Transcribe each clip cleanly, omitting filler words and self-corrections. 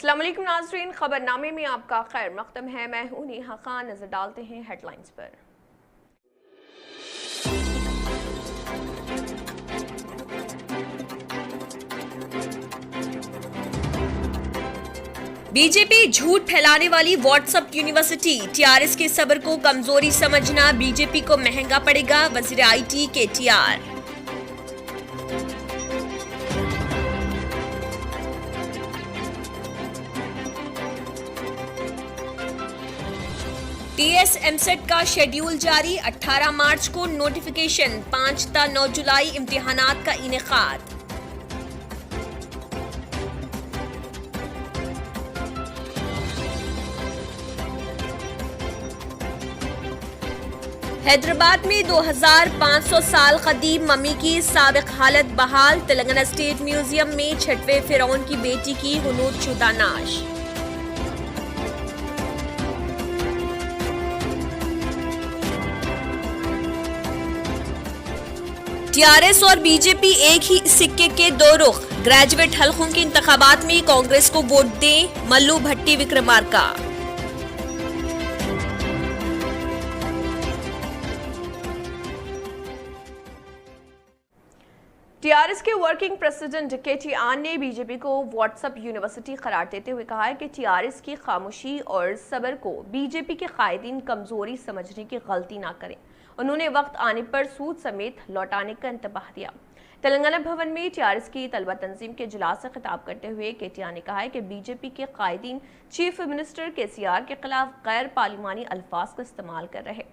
अस्सलाम वालेकुम नाज़रीन, खबरनामे में आपका खैर मक़दम है। मैं हूं नेहा खान। नजर डालते हैं हेडलाइंस पर। बीजेपी झूठ फैलाने वाली व्हाट्सएप यूनिवर्सिटी, टीआरएस के सब्र को कमजोरी समझना बीजेपी को महंगा पड़ेगा, वज़ीर आईटी केटीआर। टीएस एमसेट का शेड्यूल जारी, 18 मार्च को नोटिफिकेशन, 5 ता 9 जुलाई इम्तिहानात का इनेकाद। हैदराबाद में 2500 साल कदीम मम्मी की साबिक हालत बहाल, तेलंगाना स्टेट म्यूजियम में 6वें फिरौन की बेटी की हुनूद शुदा नाश। टीआरएस और बीजेपी एक ही सिक्के के दो रुख, ग्रेजुएट हलकों के इंतखाबात में कांग्रेस को वोट दें, मल्लू भट्टी विक्रमार्का। टीआरएस के वर्किंग प्रेसिडेंट केटीआर ने बीजेपी को व्हाट्सएप यूनिवर्सिटी करार देते हुए कहा है कि टीआरएस की खामोशी और सब्र को बीजेपी के कायदीन कमजोरी समझने की गलती ना करें। उन्होंने वक्त आने पर सूद समेत लौटाने का इंतबाह दिया। तेलंगाना भवन में टीआरएस की तलबा तंजीम के इजलास से खिताब करते हुए केटीआर ने कहा है कि बीजेपी के कायदीन चीफ मिनिस्टर केसीआर के खिलाफ गैर पार्लिमानी अल्फाज का इस्तेमाल कर रहे।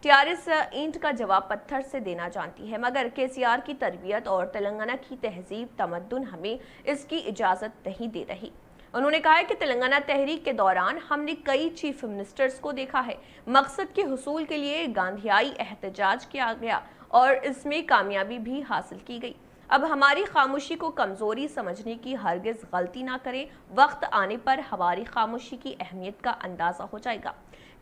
टीआरएस ईंट का जवाब पत्थर से देना जानती है, मगर केसीआर की तरबियत और तेलंगाना की तहजीब तमद्दुन हमें इसकी इजाजत नहीं दे रही। उन्होंने कहा है कि तेलंगाना तहरीक के दौरान हमने कई चीफ मिनिस्टर्स को देखा है। मकसद के हुसूल के लिए गांधीयाई एहतजाज किया गया और इसमें कामयाबी भी हासिल की गई। अब हमारी खामोशी को कमजोरी समझने की हरगिज गलती ना करें। वक्त आने पर हमारी खामोशी की अहमियत का अंदाजा हो जाएगा।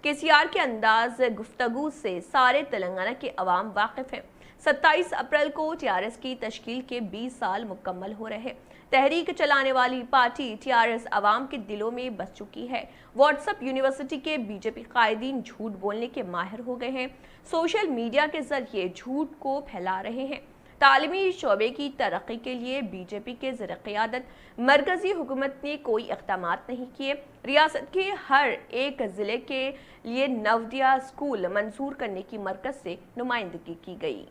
केसीआर के अंदाज गुफ्तगू से सारे तेलंगाना के अवाम वाकिफ हैं। 27 अप्रैल को टीआरएस की तश्कील के 20 साल मुकम्मल हो रहे। तहरीक चलाने वाली पार्टी टीआरएस अवाम के दिलों में बस चुकी है। व्हाट्सएप यूनिवर्सिटी के बीजेपी कायदीन झूठ बोलने के माहिर हो गए हैं। सोशल मीडिया के जरिए झूठ को फैला रहे हैं। तालीमी शोबे की तरक्की के लिए बीजेपी के ज़र क़यादत मरकजी हुकूमत ने कोई इक़दामात नहीं किए। रियासत के हर एक ज़िले के लिए नवोदया स्कूल मंजूर करने की मरकज़ से नुमाइंदगी की गई।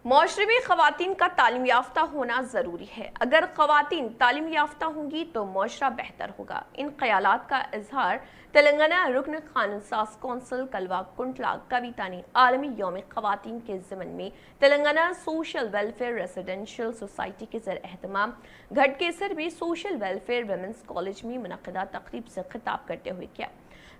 माशरे में ख़वातीन का तालीम याफ्ता होना ज़रूरी है। अगर ख़वातीन तालीम याफ्ता होंगी तो माशरा बेहतर होगा। इन ख़यालात का इजहार तेलंगाना रुकन कानून साज कौंसिल कलवा कुंटला कविता ने आलमी यौम ख़वातीन के ज़िमन में Telangana social welfare residential society के ज़र एहतमाम घटकेसर में सोशल वेलफेयर वुमेंस कॉलेज में मुनक़दा तक़रीब से खिताब करते हुए किया।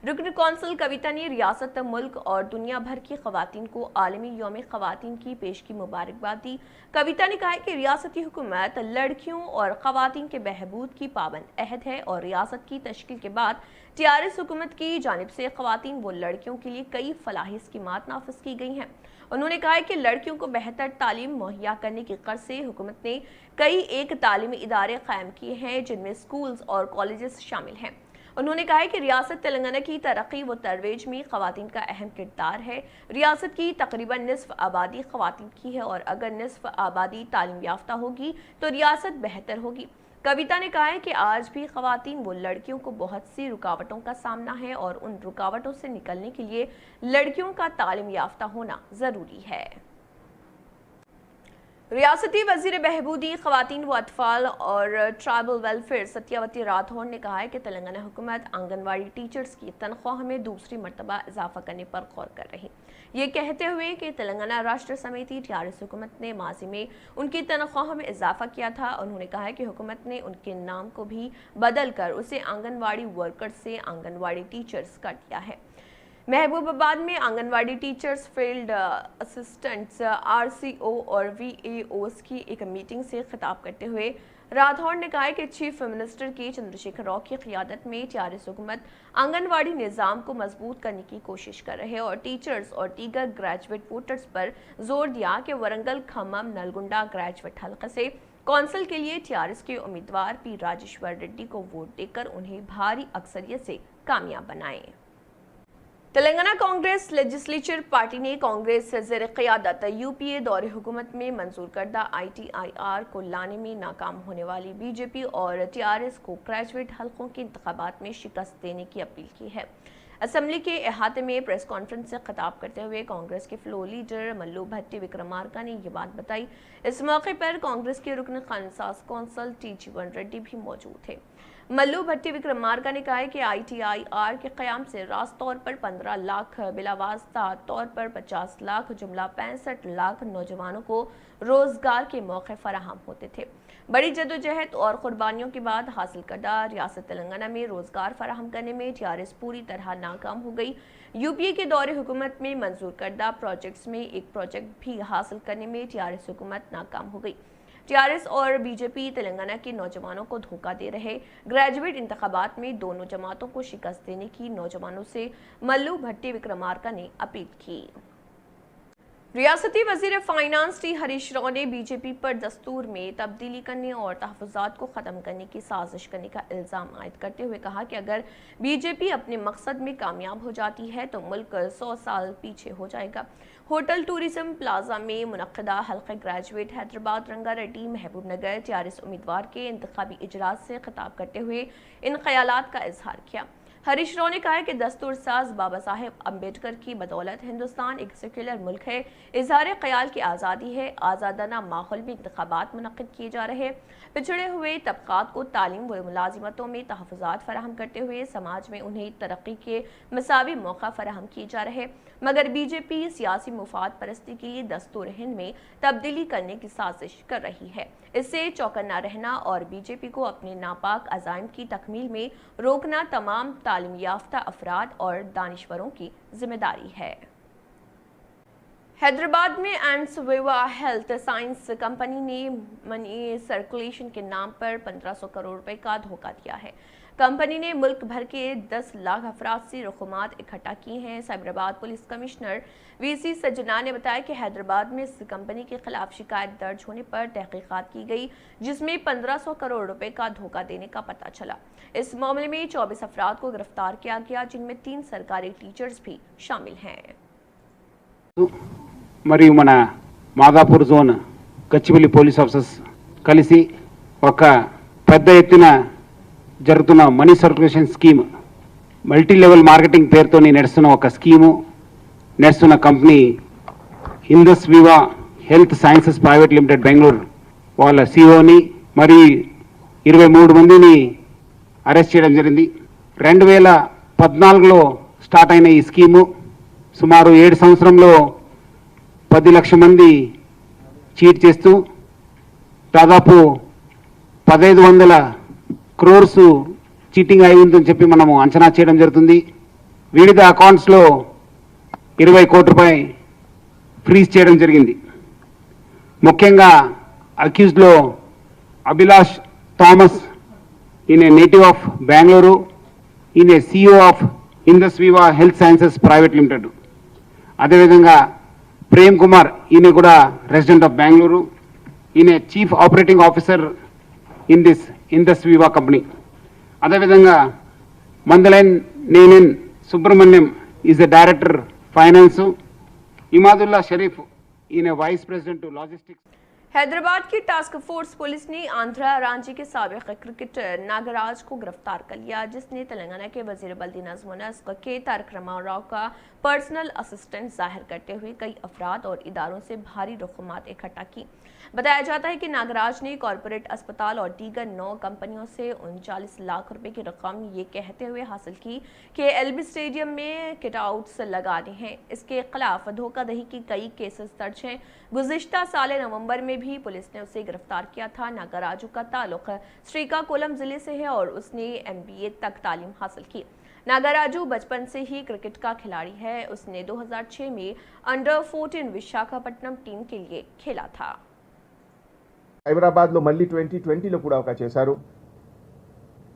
रुकन कौंसिल कविता ने रियासत, मुल्क और दुनिया भर की ख़वातीन को आलमी यौम ख़वातीन की पेश की मुबारकबाद दी। कविता ने कहा कि रियासती हुकूमत लड़कियों और ख़वातीन के बहबूद की पाबंद अहद है और रियासत की तश्कील के बाद टीआरएस हुकूमत की जानिब से ख़वातीन व लड़कियों के लिए कई फलाही स्कीमात नाफिज की गई हैं। उन्होंने कहा कि लड़कियों को बेहतर तालीम मुहैया करने की गर्ज से हुकूमत ने कई एक तालीमी इदारे कायम किए हैं, जिनमें स्कूल्स और कॉलेजेस शामिल हैं। उन्होंने कहा कि रियासत तेलंगाना की तरक्की व तरवेज में ख़वातीन का अहम किरदार है। रियासत की तकरीबन निस्फ आबादी ख़वातीन की है और अगर निस्फ आबादी तालीम याफ्ता होगी तो रियासत बेहतर होगी। कविता ने कहा है कि आज भी ख़वातीन व लड़कियों को बहुत सी रुकावटों का सामना है और उन रुकावटों से निकलने के लिए लड़कियों का तालीम याफ्ता होना ज़रूरी है। रियासती वज़ीर बहबूदी ख़वातीन व अतफ़ाल और ट्राइबल वेलफेयर सत्यावती राठौर ने कहा है कि तेलंगाना हुकूमत आंगनवाड़ी टीचर्स की तनख्वाह में दूसरी मरतबा इजाफा करने पर गौर कर रही। ये कहते हुए कि तेलंगाना राष्ट्र समिति टीआरएस हुकूमत ने माजी में उनकी तनख्वाह में इजाफा किया था। उन्होंने कहा कि हुकूमत ने उनके नाम को भी बदल कर उसे आंगनवाड़ी वर्कर्स से आंगनवाड़ी टीचर्स कर दिया है। महबूबाबाद में anganwadi teachers, field assistants, RCO और वीएओस की एक मीटिंग से खिताब करते हुए राठौर ने कहा कि चीफ मिनिस्टर के चंद्रशेखर राव की क़यादत में टीआरएस हुकूमत आंगनवाड़ी निज़ाम को मजबूत करने की कोशिश कर रहे और टीचर्स और दीगर ग्रेजुएट वोटर्स पर जोर दिया कि वरंगल, खम्मम, नलगुंडा ग्रेजुएट हल्के से कौंसिल के लिए टीआरएस के उम्मीदवार पी राजेश्वर रेड्डी को वोट देकर उन्हें भारी अक्सरियत से कामयाब बनाएं। तेलंगाना कांग्रेस लेजिस्लेचर पार्टी ने कांग्रेस ज़ेर क़यादत यूपीए दौरे हुकूमत में मंजूर करदा ITIR को लाने में नाकाम होने वाली बीजेपी और टीआरएस को ग्रेजुएट हलकों के इंतखाबात में शिकस्त देने की अपील की है। असेंबली के अहाते में प्रेस कॉन्फ्रेंस से खिताब करते हुए कांग्रेस के फ्लोर लीडर मल्लू भट्टी विक्रमार्का ने ये बात बताई। इस मौके पर कांग्रेस के रुकन खानसास कौंसल T.G.1 रेड्डी भी मौजूद थे। मल्लू भट्टी विक्रमार्का ने कहा है कि ITIR के क़याम से रास्त तौर पर 15 लाख, बिलावास्ता तौर पर 50 लाख, जुमला 65 लाख नौजवानों को रोजगार के मौके फराहम होते थे। बड़ी जदोजहद और कुर्बानियों के बाद हासिल करदा रियासत तेलंगाना में रोजगार फराहम करने में टीआरएस पूरी तरह नाकाम हो गई। यूपीए के दौरे हुकूमत में मंजूर करदा प्रोजेक्ट्स में एक प्रोजेक्ट भी हासिल करने में टीआरएस हुकूमत नाकाम हो गई। टीआरएस और बीजेपी तेलंगाना के नौजवानों को धोखा दे रहे। ग्रेजुएट इंतखाबात में दोनों जमातों को शिकस्त देने की नौजवानों से मल्लू भट्टी विक्रमार्का ने अपील की। रियासती वजीर फाइनेंस टी हरीश राव ने बीजेपी पर दस्तूर में तब्दीली करने और तहफ़्फ़ुज़ात को ख़त्म करने की साजिश करने का इल्ज़ाम आयद करते हुए कहा कि अगर बीजेपी अपने मकसद में कामयाब हो जाती है तो मुल्क 100 साल पीछे हो जाएगा। होटल टूरिज्म प्लाजा में मुनक़दा हल्क़े ग्रेजुएट हैदराबाद रंगारेड्डी महबूब नगर टीआरएस उम्मीदवार के इंतखाबी इजलास से खिताब करते हुए इन ख़यालात का इजहार किया। हरीश राव ने कहा कि दस्तूर साज बाबा साहेब अम्बेडकर की बदौलत हिंदुस्तान एक सेक्युलर मुल्क है। इज़हार ख्याल की आज़ादी है। आज़ादाना माहौल में इंतखाबात मुनक़िद किए जा रहे। पिछड़े हुए तबक़ात को तालीम व मुलाजिमतों में तहफ़्फ़ुज़ात फराहम करते हुए समाज में उन्हें तरक्की के मसावी मौका फराहम किए जा रहे। मगर बीजेपी सियासी मुफाद परस्ती की दस्तूर हिंद में तब्दीली करने की साजिश कर रही है। इससे चौकन्ना रहना और बीजेपी को अपने नापाक अज़ाइम की तकमील में रोकना तमाम तालीम याफ्ता अफराद और दानिश्वरों की जिम्मेदारी है। हैदराबाद में एंड्सविवा हेल्थ साइंस कंपनी ने मनी सर्कुलेशन के नाम पर 1500 करोड़ रुपए का धोखा दिया है। कंपनी ने मुल्क भर के 10 लाख अफराद से रकूमात इकट्ठा की हैं। साइबराबाद पुलिस कमिश्नर VC सजना ने बताया कि हैदराबाद में इस कंपनी के खिलाफ शिकायत दर्ज होने पर तहकीकात की गई, जिसमें 1500 करोड़ रुपए का धोखा देने का पता चला। इस मामले में 24 अफराद को गिरफ्तार किया गया, जिनमें 3 सरकारी टीचर्स भी शामिल हैं। మరియు మన Madhapur zone Gachibowli police officers కలిసి ఒక పెద్ద ఎత్తున జరుగుతున్న money circulation scheme multi level marketing పేరుతో నడుస్తున్న ఒక స్కీము నడుస్తున్న company Indus Viva health sciences private limited Bengaluru వాళ్ళ సిఇఓని మరి 23 మందిని అరెస్ట్ చేయడం జరిగింది। 2014లో స్టార్ట్ అయిన ఈ స్కీము సుమారు 7 సంవత్సరంలో 10 లక్షల మంది చీట్ చేస్తూ దాదాపు 1500 క్రోర్స్ చీటింగ్ అయి ఉందని చెప్పి మనము అంచనా చేయడం జరుగుతుంది। వివిధ అకౌంట్స్లో 20 కోట్ల రూపాయలు ఫ్రీజ్ చేయడం జరిగింది। ముఖ్యంగా అక్యూజ్డ్లో అభిలాష్ థామస్, ఈయన నేటివ్ ఆఫ్ బెంగళూరు, ఈయన CEO of IndusViva health sciences private limited. అదేవిధంగా ప్రేమ్ కుమార్, ఈయన కూడా రెసిడెంట్ ఆఫ్ బెంగళూరు, ఈయన chief operating officer in this IndusViva company. అదేవిధంగా మందలైన్ నేనెన్ Subrahmanyam is the director finance, Imadullah Sharif ఈయన వైస్ ప్రెసిడెంట్ లాజిస్టిక్స్। हैदराबाद की टास्क फोर्स पुलिस ने आंध्रा रांची के साबिक क्रिकेटर नागराज को गिरफ्तार कर लिया, जिसने तेलंगाना के वजीर बल्दी नज़्म व नस्क के तारक रामाराव का पर्सनल असिस्टेंट जाहिर करते हुए कई अफराद और इदारों से भारी रकूमात इकट्ठा की। बताया जाता है कि नागराज ने कॉरपोरेट अस्पताल और दीगर 9 कंपनियों से 39 लाख रुपए की रकम ये कहते हुए हासिल की कि LB स्टेडियम में किटआउट्स लगाने हैं। इसके खिलाफ धोखाधड़ी की कई केसेस दर्ज हैं। गुज़िश्ता साल नवंबर में भी पुलिस ने उसे गिरफ्तार किया था। नागराजू का ताल्लुक श्रीकाकुलम जिले से है और उसने MBA तक तालीम हासिल की। नागराजू बचपन से ही क्रिकेट का खिलाड़ी है। उसने 2006 में अंडर-14 विशाखापट्टनम टीम के लिए खेला था। హైదరాబాద్లో మళ్ళీ 2020లో కూడా ఒక చేశారు।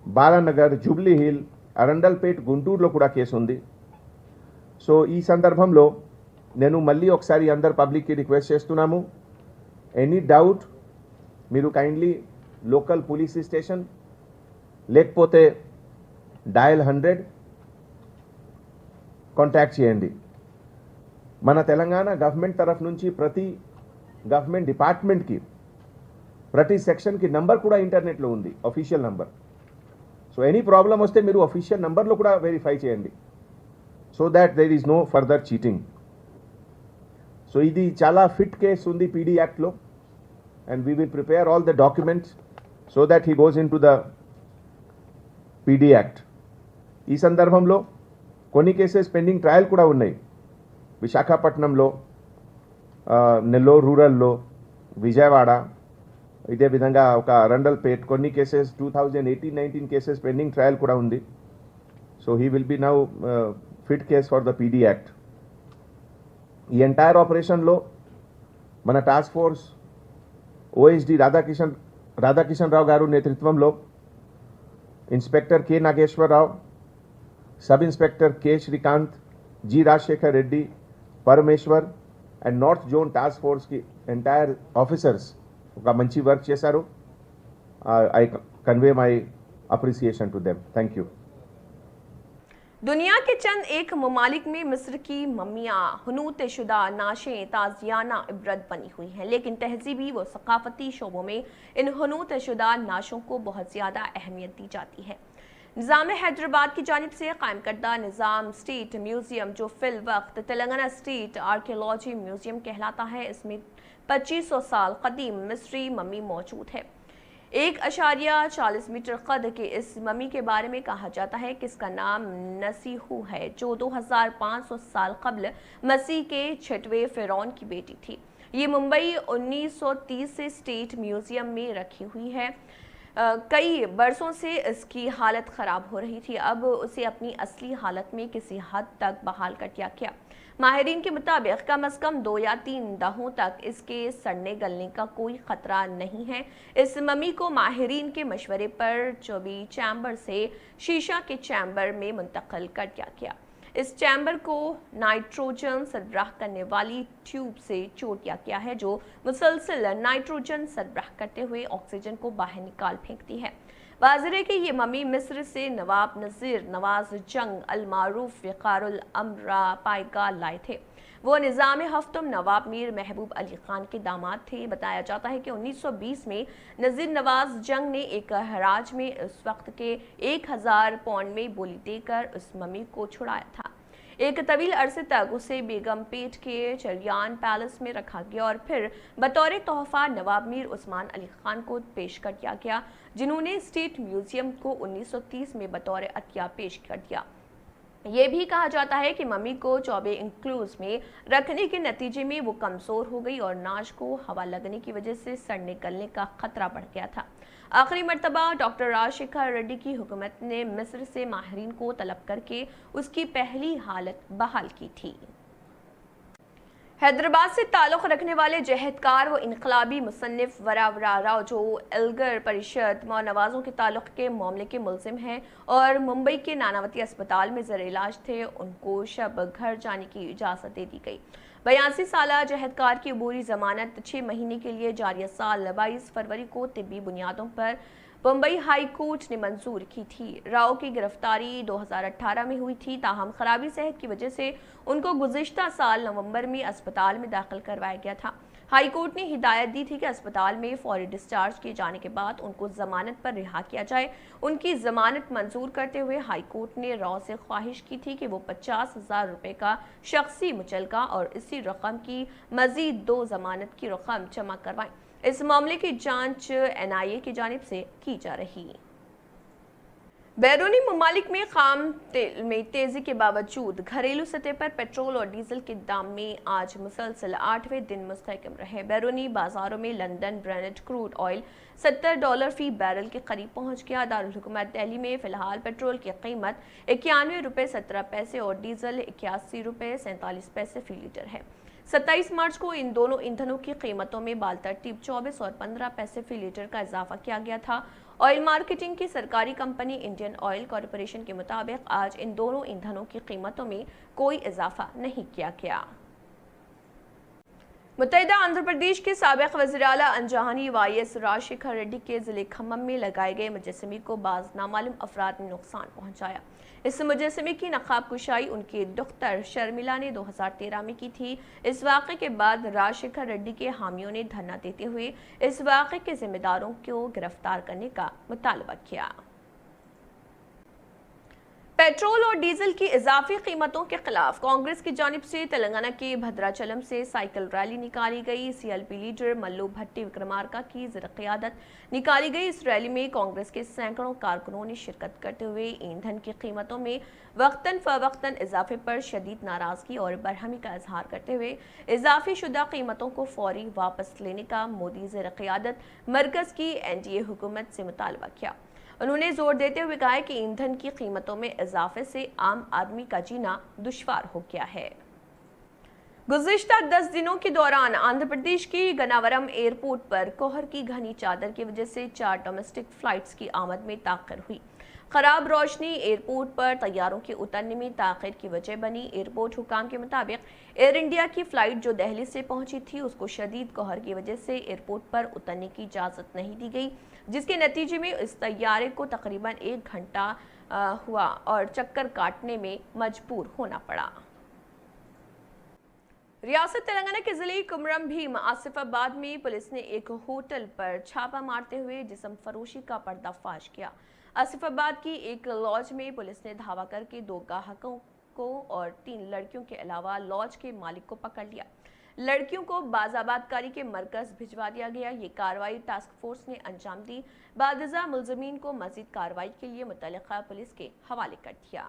బాలానగర్, జూబ్లీ హిల్, అరండల్పేట్, గుంటూరులో కూడా కేసు ఉంది। సో ఈ సందర్భంలో నేను మళ్ళీ ఒకసారి అందరు పబ్లిక్కి రిక్వెస్ట్ చేస్తున్నాము, ఎనీ డౌట్ మీరు కైండ్లీ లోకల్ పోలీస్ స్టేషన్ లేకపోతే డయల్ 100 కాంటాక్ట్ చేయండి. మన తెలంగాణ గవర్నమెంట్ తరఫు నుంచి ప్రతి గవర్నమెంట్ డిపార్ట్మెంట్కి ప్రతి సెక్షన్కి నంబర్ కూడా ఇంటర్నెట్లో ఉంది, official number. So any problem వస్తే మీరు అఫీషియల్ నంబర్లో కూడా వెరిఫై చేయండి, so that there is no further cheating. So ఇది చాలా ఫిట్ కేసు ఉంది పీడీ యాక్ట్లో, and we will prepare all the documents so that he goes into the PD act. ఈ సందర్భంలో కొన్ని కేసెస్ పెండింగ్ ట్రయల్ కూడా ఉన్నాయి. విశాఖపట్నంలో, నెల్లూరు రూరల్లో, విజయవాడ, ఇదే విధంగా ఒక అరండల్పేట్ కొన్ని కేసెస్ 2018-19 కేసెస్ పెండింగ్ ట్రయల్ కూడా ఉంది. So he will be now fit case for the PD act. ఈ ఎంటైర్ ఆపరేషన్లో మన task force OSD Radhakishan Rao గారు నేతృత్వంలో inspector K Nageswararao, sub inspector K Srikanth, G Rajasekhar Reddy, Parameshwar and north zone task ఫోర్స్కి ఎంటైర్ ఆఫీసర్స్ ఒక మంచి వర్క్ చేశారు. I convey my appreciation to them. Thank you. दुनिया के चंद एक ममालिक में मिस्र की मम्मियाँ हुनूत शुदा नाशें ताजियाना इबरत बनी हुई हैं, लेकिन तहजीबी व सकाफती शोबों में इन हुनूत शुदा नाशों को बहुत ज़्यादा अहमियत दी जाती है. निज़ाम हैदराबाद की जानिब से कायम करदा निज़ाम स्टेट म्यूज़ियम, जो फिल वक्त तेलंगाना स्टेट आर्कियोलॉजी म्यूज़ियम कहलाता है, इसमें 2500 साल कदीम मिस्री मम्मी मौजूद है. 1.40 मीटर कद के इस मम्मी के बारे में कहा जाता है कि इसका नाम नसीहू है, जो 2500 साल कबल मसीह के 6वें फ़िरौन की बेटी थी. ये मुंबई 1930 से स्टेट म्यूज़ियम में रखी हुई है. कई बरसों से इसकी हालत ख़राब हो रही थी. अब उसे अपनी असली हालत में किसी हद तक बहाल कर दिया गया. माहिरीन के मुताबिक कम अज़ कम 2 या 3 दहों तक इसके सड़ने गलने का कोई ख़तरा नहीं है. इस मम्मी को माहिरीन के मशवरे पर चौबी चैम्बर से शीशा के चैम्बर में मुंतकिल कर दिया गया. इस चैम्बर को नाइट्रोजन सरबराह करने वाली ट्यूब से जोड़ दिया गया है, जो मुसलसल नाइट्रोजन सरबराह करते हुए ऑक्सीजन को बाहर निकाल फेंकती है. वाज़ेह है कि ये मम्मी मिस्र से नवाब नज़ीर नवाज जंग अल-मारूफ फ़िक़ारुल अमरा पायगा लाए थे. वो निज़ाम हफ्तम नवाब मीर महबूब अली खान के दामाद थे. बताया जाता है कि 1920 में नज़ीर नवाज जंग ने एक हराज में उस वक्त के 1000 पौंड में बोली देकर उस मम्मी को छुड़ाया था. एक तवील अरसे तक उसे बेगम पेट के चरियान पैलेस में रखा गया और फिर बतौर तोहफा नवाब मीर उस्मान अली खान को पेश कर दिया गया, जिन्होंने स्टेट म्यूज़ियम को 1930 में बतौर अतिया पेश कर दिया. ये भी कहा जाता है कि मम्मी को चौबे इंक्लूज में रखने के नतीजे में वो कमज़ोर हो गई और नाश को हवा लगने की वजह से सड़ने गलने का खतरा बढ़ गया था. आखिरी मरतबा डॉक्टर राजशेखर रेड्डी की हुकूमत ने मिस्र से माहिरीन को तलब करके उसकी पहली हालत बहाल की थी. हैदराबाद से ताल्लुक़ रखने वाले जहदकार व इनकलाबी मुसन्निफ वरावरा राव, जो एल्गर परिषद मौनवाज़ों के ताल्लुक़ के मामले के मुल्ज़िम हैं और मुंबई के नानावती अस्पताल में ज़र इलाज थे, उनको शब घर जाने की इजाज़त दे दी गई. 82 साला जहदकार की अबूरी ज़मानत 6 महीने के लिए जारी साल 22 फरवरी को तिब्बी बुनियादों पर बम्बई हाई कोर्ट ने मंजूर की थी. राव की गिरफ्तारी 2018 में हुई थी, ताहम खराबी सेहत की वजह से उनको गुज़िश्ता साल नवंबर में अस्पताल में दाखिल करवाया गया था. हाई कोर्ट ने हिदायत दी थी कि अस्पताल में फौरी डिस्चार्ज किए जाने के बाद उनको ज़मानत पर रिहा किया जाए. उनकी ज़मानत मंजूर करते हुए हाई कोर्ट ने राव से ख्वाहिश की थी कि वो 50,000 रुपये का शख्सी मुचलका और इसी रकम की मज़ीद 2 ज़मानत की रकम जमा करवाएं. इस मामले की जांच NIA की जानिब से की जा रही. बैरूनी ममालिक में खाम तेल में तेज़ी के बावजूद घरेलू सतह पर पेट्रोल और डीजल के दाम में आज मुसलसल 8वें दिन मुस्तहकम रहे. बैरूनी बाजारों में लंदन ब्रेंट क्रूड ऑयल $70 फ़ी बैरल के करीब पहुंच गया. दारुल हुकूमत दिल्ली में फ़िलहाल पेट्रोल की कीमत ₹91.17 और डीजल ₹81.47 फ़ी लीटर है. 27 मार्च को इन दोनों ईंधनों की कीमतों में बालतरतीब 24 और 15 पैसे फ़ी लीटर का इजाफा किया गया था. ऑयल मार्केटिंग की सरकारी कंपनी इंडियन ऑयल कॉरपोरेशन के मुताबिक आज इन दोनों ईंधनों की कीमतों में कोई इजाफा नहीं किया गया. मुत्तहिदा आंध्र प्रदेश के साबिक वज़ीर आला अंजहानी वाईएस राजशेखर रेड्डी के जिले खम्मम में लगाए गए मुजस्समे को बाज़ नामालूम अफराद ने नुकसान पहुंचाया। इस मुजस्समे की नकाब कुशाई उनकी दुख्तर शर्मिला ने 2013 में की थी। इस वाक़े के बाद राजशेखर रेड्डी के हामियों ने धरना देते हुए इस वाक़े के जिम्मेदारों को गिरफ्तार करने का मुतालबा किया। पेट्रोल और डीजल की इजाफी कीमतों के खिलाफ कांग्रेस की जानिब से तेलंगाना के भद्राचलम से साइकिल रैली निकाली गई। सीएलपी लीडर मल्लू भट्टी विक्रमार्का की ज़िर-क़ियादत निकाली गई। इस रैली में कांग्रेस के सैकड़ों कारकुनों ने शिरकत करते हुए ईंधन की कीमतों में वक्तन फवक्तन इजाफे पर शदीद नाराजगी और बरहमी का इजहार करते हुए इजाफी शुदा कीमतों को फौरी वापस लेने का मोदी ज़िर-क़ियादत मरकज़ की एनडीए हुकूमत से मुतालबा किया। उन्होंने जोर देते हुए कहा कि ईंधन की कीमतों में इजाफे से आम आदमी का जीना दुश्वार हो गया है। गुज़िश्ता 10 दिनों के दौरान आंध्र प्रदेश की गनावरम एयरपोर्ट पर कोहर की घनी चादर की वजह से 4 डोमेस्टिक फ्लाइट्स की आमद में ताख़िर हुई। खराब रोशनी एयरपोर्ट पर तैयारों के उतरने में ताख़िर की वजह बनी। एयरपोर्ट हुकाम के मुताबिक एयर इंडिया की फ़्लाइट जो दिल्ली से पहुंची थी उसको शदीद कोहर की वजह से एयरपोर्ट पर उतरने की इजाज़त नहीं दी गई, जिसके नतीजे में इस तैयारे को तकरीबन 1 घंटा हुआ और चक्कर काटने में मजबूर होना पड़ा। रियासत तेलंगाना के जिले कुमरम भीम आसिफाबाद में पुलिस ने एक होटल पर छापा मारते हुए जिस्म फरोशी का पर्दाफाश किया। आसिफाबाद की एक लॉज में पुलिस ने धावा करके 2 ग्राहकों को और 3 लड़कियों के अलावा लॉज के मालिक को पकड़ लिया। लड़कियों को बाज़ाबादकारी के मरकज भिजवा दिया गया। ये कार्रवाई टास्क फोर्स ने अंजाम दी। बादजा मुलजमीन को मजीद कार्रवाई के लिए मुतल्लिका पुलिस के हवाले कर दिया।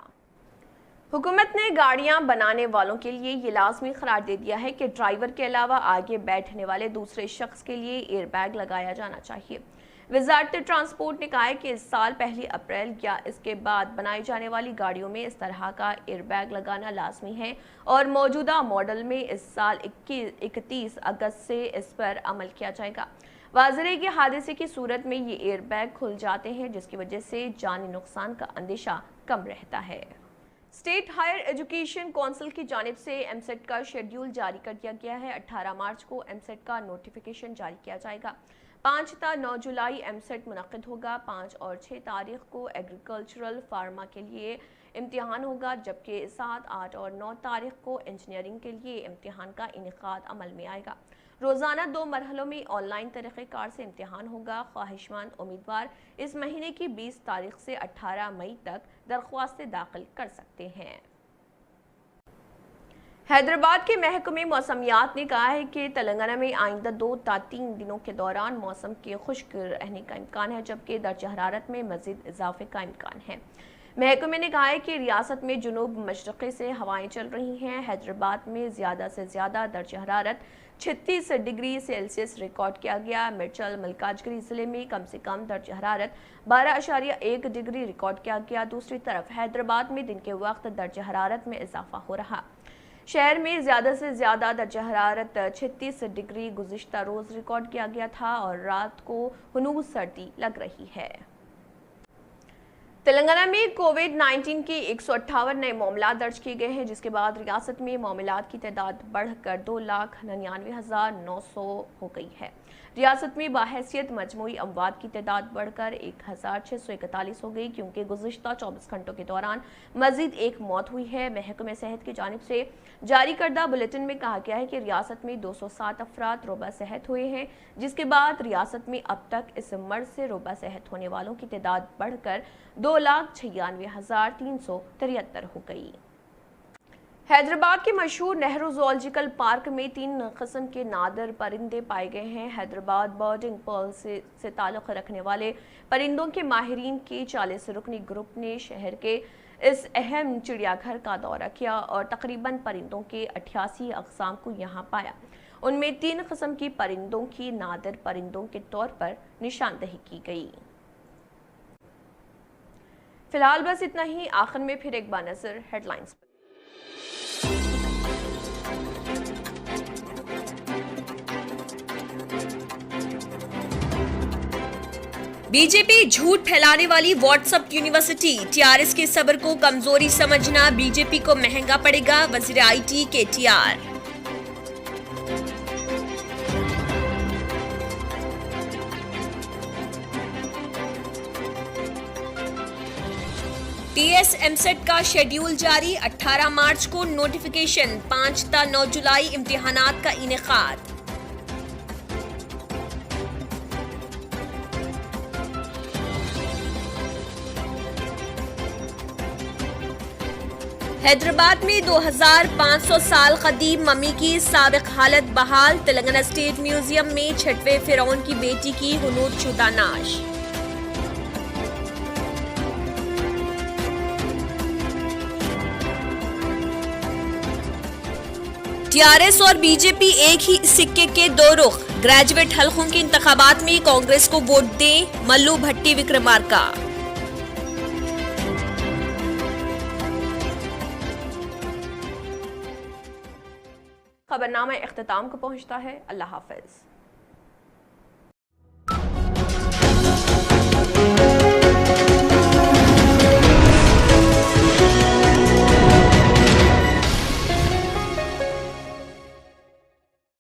हुकूमत ने गाड़ियां बनाने वालों के लिए ये लाजमी करार दे दिया है कि ड्राइवर के अलावा आगे बैठने वाले दूसरे शख्स के लिए एयरबैग लगाया जाना चाहिए। वज़ारत ट्रांसपोर्ट ने कहा है कि इस साल 1 अप्रैल या इसके बाद बनाई जाने वाली गाड़ियों में इस तरह का एयरबैग लगाना लाजमी है और मौजूदा मॉडल में इस साल 31 अगस्त से इस पर अमल किया जाएगा। वाज़ेह है कि हादसे की सूरत में ये एयरबैग खुल जाते हैं, जिसकी वजह से जानी नुकसान का अंदेशा कम रहता है। स्टेट हायर एजुकेशन काउंसिल की जानिब से एमसेट का शेड्यूल जारी कर दिया गया है। 18 मार्च को एमसेट का नोटिफिकेशन जारी किया जाएगा। 5 ता 9 जुलाई एमसेट मुनक़िद होगा। 5 और 6 तारीख को एग्रीकल्चरल फार्मा के लिए इम्तिहान होगा, जबकि 7, 8 और 9 तारीख को इंजीनियरिंग के लिए इम्तिहान का इनेकाद अमल में आएगा। रोज़ाना 2 मरहलों में ऑनलाइन तरीक़ेकार से इम्तिहान होगा। ख्वाहिशमंद उम्मीदवार इस महीने की 20 तारीख से 18 मई तक दरख्वास्तें दाखिल कर सकते हैं। हैदराबाद के महकमे मौसमियात ने कहा है कि तेलंगाना में आइंदा 2 ता 3 दिनों के दौरान मौसम के खुश्क रहने का इम्कान है, जबकि दर्जा हरारत में मज़ीद इजाफे का इम्कान है। महकमे ने कहा है कि रियासत में जुनूब मशरक़ी से हवाएं चल रही हैं। हैदराबाद में ज़्यादा से ज़्यादा दर्जा हरारत 36 डिग्री सेल्सियस रिकॉर्ड किया गया। मिर्चल मलकाजगिरी ज़िले में कम से कम दर्जा हरारत 12.1 डिग्री रिकॉर्ड किया गया। दूसरी तरफ हैदराबाद में दिन के वक्त दर्जा हरारत में इजाफा हो रहा। शहर में ज़्यादा से ज़्यादा दर्जा हरारत 36 डिग्री गुज़िश्ता रोज़ रिकॉर्ड किया गया था और रात को हनूज सर्दी लग रही है। तेलंगाना में कोविड-19 के 158 नए मामला दर्ज किए गए हैं, जिसके बाद रियासत में मामलात की तादाद बढ़कर 2,99,900 हो गई है। रियासत में बाहैसियत मजमूई अमवात की तादाद बढ़कर 1,641 हो गई, क्योंकि गुज़िश्ता 24 घंटों के दौरान मजीद 1 मौत हुई है। महकमे सेहत की जानिब से जारी करदा बुलेटिन में कहा गया है कि रियासत में 207 अफराद रोबा सेहत हुए हैं, जिसके बाद रियासत में अब तक इस मर्ज से रोबा सेहत होने वालों की तादाद बढ़कर 2,96,373 हो गई। हैदराबाद के मशहूर नेहरू ज़ूलॉजिकल पार्क में 3 किस्म के नादिर परिंदे पाए गए हैं। हैदराबाद बर्डिंग पर्ल से ताल्लुक़ रखने वाले परिंदों के माहिरीन के 40 रुकनी ग्रुप ने शहर के इस अहम चिड़ियाघर का दौरा किया और तकरीबन परिंदों के 88 अक़साम को यहाँ पाया। उनमें 3 किस्म की परिंदों की नादिर परिंदों के तौर पर निशानदही की गई। फिलहाल बस इतना ही। आखिर में फिर एक बार नजर हेडलाइंस पर। बीजेपी झूठ फैलाने वाली व्हाट्सएप यूनिवर्सिटी, टीआरएस के सब्र को कमजोरी समझना बीजेपी को महंगा पड़ेगा, वजीर IT KTR. T S EAMCET کا شیڈیول جاری، 18 مارچ کو نوٹیفیکیشن، 5 تا 9 جولائی امتحانات کا انعقاد۔ حیدرآباد میں 2500 سال قدیم ممی کی سابق حالت بحال، تلنگانہ اسٹیٹ میوزیم میں 6ویں فرعون کی بیٹی کی حنوط شدہ نعش۔ ٹی آر ایس اور بی جے پی ایک ہی سکے کے دو رخ، گریجویٹ حلقوں کے انتخابات میں کانگریس کو ووٹ دیں، ملو بھٹی وکرمارکا۔ خبرنامہ اختتام کو پہنچتا ہے۔ اللہ حافظ۔